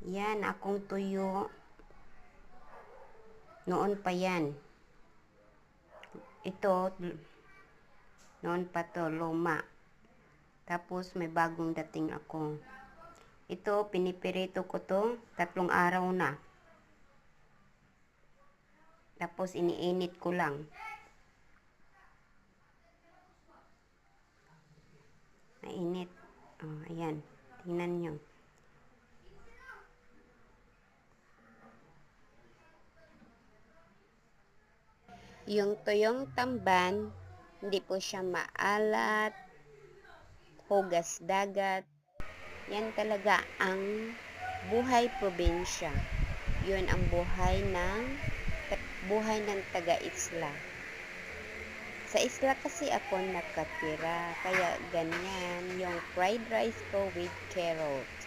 Yan, akong tuyo. Noon pa yan. Ito, noon pa to, luma. Tapos, may bagong dating ako. Ito, pinipirito ko to, 3 araw na. Tapos, iniinit ko lang. Mainit. Oh, ayan. Tingnan nyo. Yung tuyong tamban, hindi po siya maalat, hugas dagat. Yan talaga ang buhay probinsya. Yun ang buhay ng taga-isla. Sa isla kasi ako nakatira, kaya ganyan yung fried rice ko with carrot.